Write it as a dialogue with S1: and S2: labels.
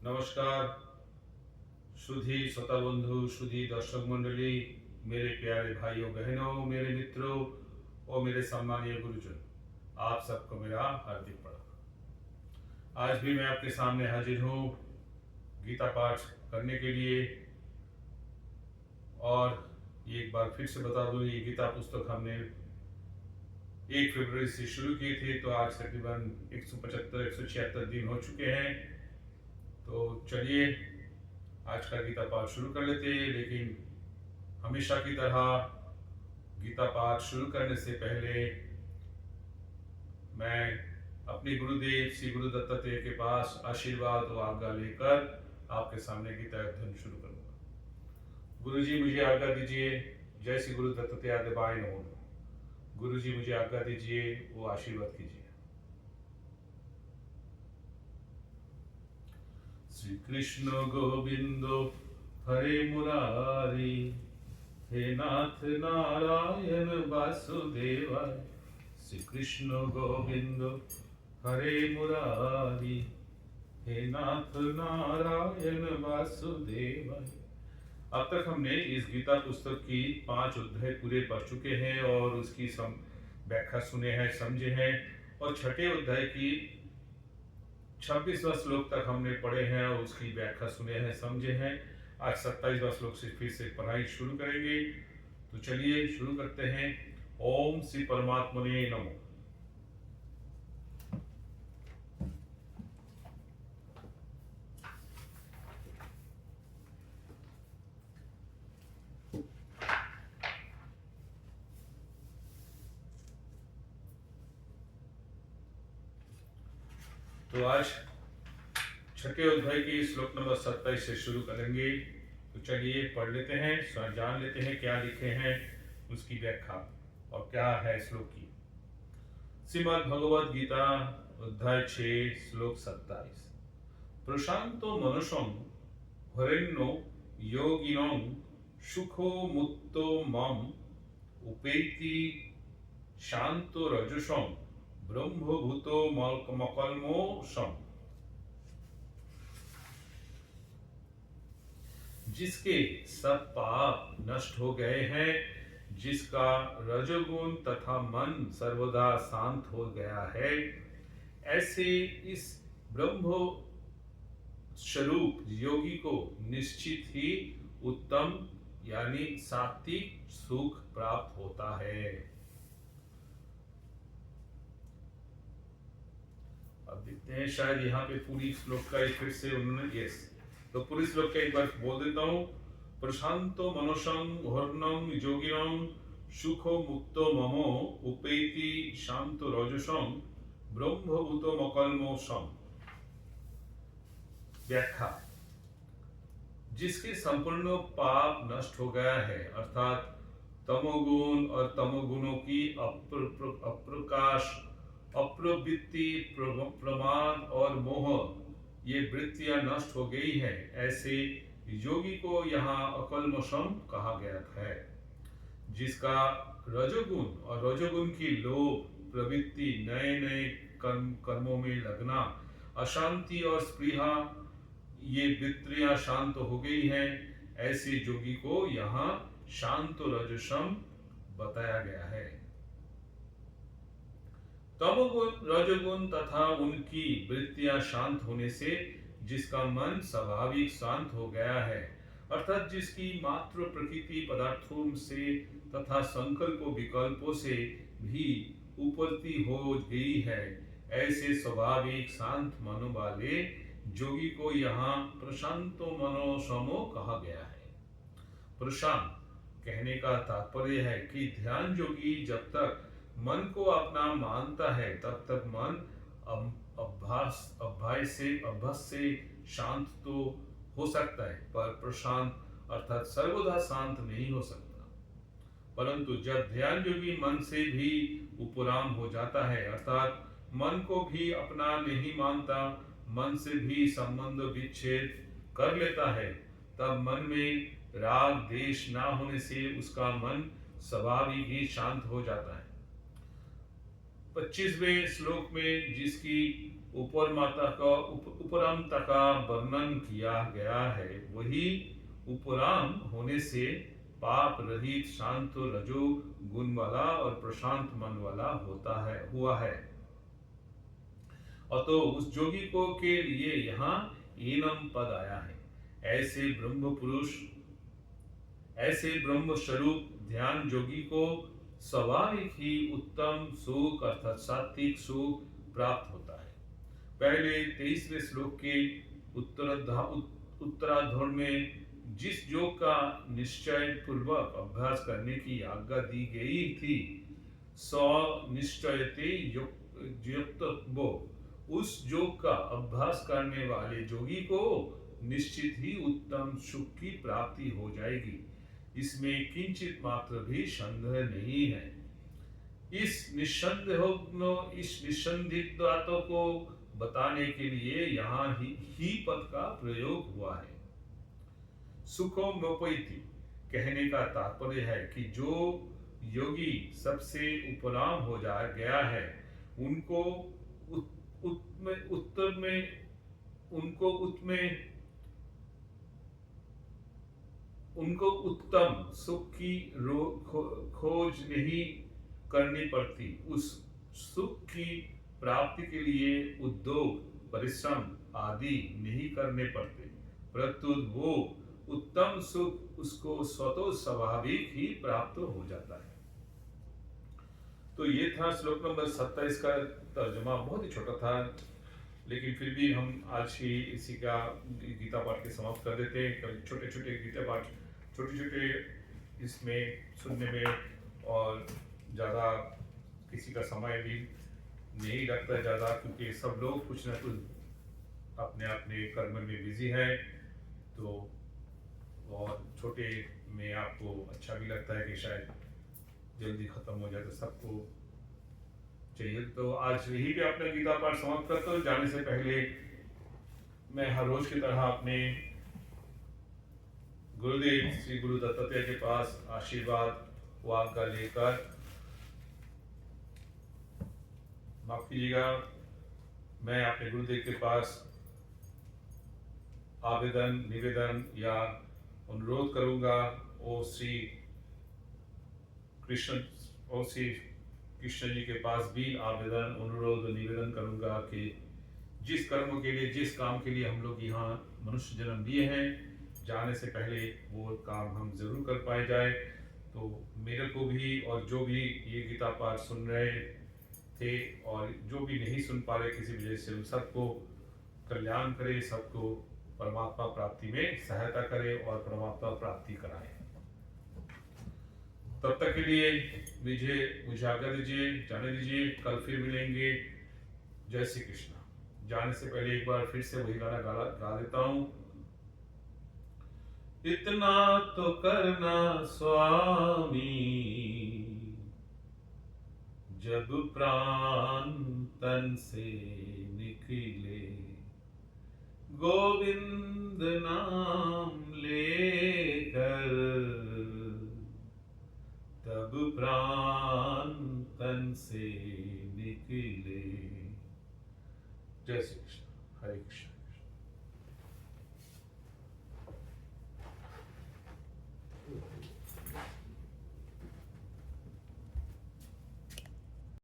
S1: नमस्कार। सुधी श्रोता बंधु, सुधी दर्शक मंडली, मेरे प्यारे भाइयों बहनों, मेरे मित्रों और मेरे सम्मानीय गुरुजन, आप सबको मेरा हार्दिक प्रणाम। आज भी मैं आपके सामने हाजिर हूँ गीता पाठ करने के लिए। और एक बार फिर से बता दूं, ये गीता पुस्तक हमने 1 फरवरी से शुरू किए थे, तो आज तकरीबन 175-176 दिन हो चुके हैं। तो चलिए आज का गीता पाठ शुरू कर लेते हैं। लेकिन हमेशा की तरह गीता पाठ शुरू करने से पहले मैं अपने गुरुदेव श्री गुरु दत्तात्रेय के पास आशीर्वाद और आज्ञा लेकर आपके सामने गीता अध्ययन शुरू करूंगा। गुरुजी मुझे आज्ञा दीजिए। जय श्री गुरु दत्तात्रेय देवाय नमो। गुरुजी मुझे आज्ञा दीजिए, वो आशीर्वाद कीजिए। श्री कृष्ण गोविंद हरे मुरारी, हे नाथ नारायण वासुदेवाय। श्री कृष्ण गोविंद हरे मुरारी, हे नाथ नारायण वासुदेवाय। अब तक हमने इस गीता पुस्तक की 5 अध्याय पूरे पढ़ चुके हैं और उसकी व्याख्या सुने हैं, समझे हैं। और छठे अध्याय की 26वां श्लोक तक हमने पढ़े हैं और उसकी व्याख्या सुने हैं, समझे हैं। आज 27वां श्लोक से फिर से पढ़ाई शुरू करेंगे। तो चलिए शुरू करते हैं। ओम श्री परमात्मने नमो। तो आज छठे अध्याय की श्लोक नंबर 27 से शुरू करेंगे। तो चलिए पढ़ लेते हैं, जान लेते हैं क्या लिखे हैं, उसकी व्याख्या और क्या है श्लोक की। श्रीमद् भगवद गीता अध्याय 6 श्लोक 27। प्रशांतो मनुषं हरेण्यो योगिनं सुखो मुक्तो मम उपेति शांतो रजसं ब्रह्मभूतो मकल्मोषम। जिसके सब पाप नष्ट हो गए हैं, जिसका रजोगुण तथा मन सर्वदा शांत हो गया है, ऐसे इस ब्रह्म स्वरूप योगी को निश्चित ही उत्तम यानी सात्विक सुख प्राप्त होता है। अब देखते हैं, शायद यहाँ पे पूरी श्लोक का एक फिर से उन्होंने तो पूरी श्लोक का एक बार बोल देता हूँ। प्रशांतो मनुषं हर्णं योगिनं सुखो मुक्तो ममो उपेति शांतो रजसं ब्रह्मभूतो मकल्मोषम। व्याख्या। जिसके संपूर्ण पाप नष्ट हो गया है, अर्थात तमोगुण और तमोगुणों की अप्रकाश, अप्रवृत्ति, प्रमाद और मोह, ये वृत्तियां नष्ट हो गई है, ऐसे योगी को यहाँ अकल्मषम कहा गया है। जिसका रजोगुण और रजोगुण की लोभ प्रवृत्ति, नए नए कर्मों में लगना, अशांति और स्पृहा, ये वृत्तियां शांत हो गई हैं, ऐसे योगी को यहाँ शांत रजसम बताया गया है। तमोगुण, रजोगुण तथा उनकी वृत्तियां शांत होने से जिसका मन स्वाभाविक शांत हो गया है, अर्थात जिसकी मात्र प्रकृति पदार्थों से तथा संकल्प विकल्पों से भी उपरती हो गई है, ऐसे स्वाभाविक शांत मनो वाले योगी को यहाँ प्रशांतो मनोसमो कहा गया है। प्रशांत कहने का तात्पर्य है कि ध्यान योगी जब तक मन को अपना मानता है, तब तक मन अभ्यास से शांत तो हो सकता है, पर प्रशांत अर्थात सर्वदा शांत नहीं हो सकता। परंतु जब ध्यान योगी मन से भी उपराम हो जाता है, अर्थात मन को भी अपना नहीं मानता, मन से भी संबंध विच्छेद कर लेता है, तब मन में राग द्वेष ना होने से उसका मन स्वाभाविक ही शांत हो जाता है। 25वें श्लोक में जिसकी उपरामता का वर्णन किया गया है, वही उपराम होने से पाप रहित, शांत, रजो गुण वाला और प्रशांत मन वाला हुआ है। और तो उस जोगी को के लिए यहाँ एनम पद आया है। ऐसे ब्रह्म स्वरूप ध्यान जोगी को स्वाभाविक ही उत्तम सुख अर्थात सात्विक सुख प्राप्त होता है। पहले 23वें श्लोक के उत्तरार्ध में जिस योग का निश्चय पूर्वक अभ्यास करने की आज्ञा दी गई थी, निश्चयते युक्त वो, उस योग का अभ्यास करने वाले जोगी को निश्चित ही उत्तम सुख की प्राप्ति हो जाएगी। इसमें किंचित मात्र भी संदेह नहीं है। इस निस्संदिग्धता को बताने के लिए यहाँ ही पद का प्रयोग हुआ है। सुखोपैति कहने का तात्पर्य है कि जो योगी सबसे उपराम हो गया है, उनको उत्तम सुख की खोज नहीं करनी पड़ती। उस सुख की प्राप्ति के लिए उद्योग, परिश्रम आदि नहीं करने पड़ते, परंतु वो उत्तम सुख उसको स्वतः स्वाभाविक ही प्राप्त हो जाता है। तो ये था श्लोक नंबर 27 का तर्जुमा। बहुत ही छोटा था, लेकिन फिर भी हम आज ही इसी का गीता पाठ के समाप्त कर देते हैं। छोटे छोटे गीता पाठ, छोटे इसमें सुनने में और ज़्यादा किसी का समय भी नहीं लगता ज़्यादा, क्योंकि सब लोग कुछ ना कुछ अपने कर्म में बिजी है। तो और छोटे में आपको अच्छा भी लगता है कि शायद जल्दी खत्म हो जाए, तो सबको चाहिए। तो आज यही पे अपना गीता पाठ समाप्त करता हूँ। जाने से पहले मैं हर रोज की तरह अपने गुरुदेव श्री गुरु दत्तात्रेय के पास आशीर्वाद वाक्य लेकर, माफ कीजिएगा, मैं अपने गुरुदेव के पास आवेदन, निवेदन या अनुरोध करूंगा। ओ श्री कृष्ण जी के पास भी आवेदन, अनुरोध, निवेदन करूंगा कि जिस कर्म के लिए, जिस काम के लिए हम लोग यहाँ मनुष्य जन्म लिए हैं, जाने से पहले वो काम हम जरूर कर पाए जाए। तो मेरे को भी और जो भी ये गीता पाठ सुन रहे थे और जो भी नहीं सुन पा रहे किसी वजह से, उन सबको कल्याण करे, सबको परमात्मा प्राप्ति में सहायता करे और परमात्मा प्राप्ति कराए। तब तक के लिए मुझे आज्ञा दीजिए, जाने दीजिए। कल फिर मिलेंगे। जय श्री कृष्ण। जाने से पहले एक बार फिर से वही गाना गा देता हूँ। इतना तो करना स्वामी, जब प्राण तन से निकले, गोविंद नाम लेकर, तब प्राण तन से निकले। जय श्री कृष्ण। हरे कृष्ण।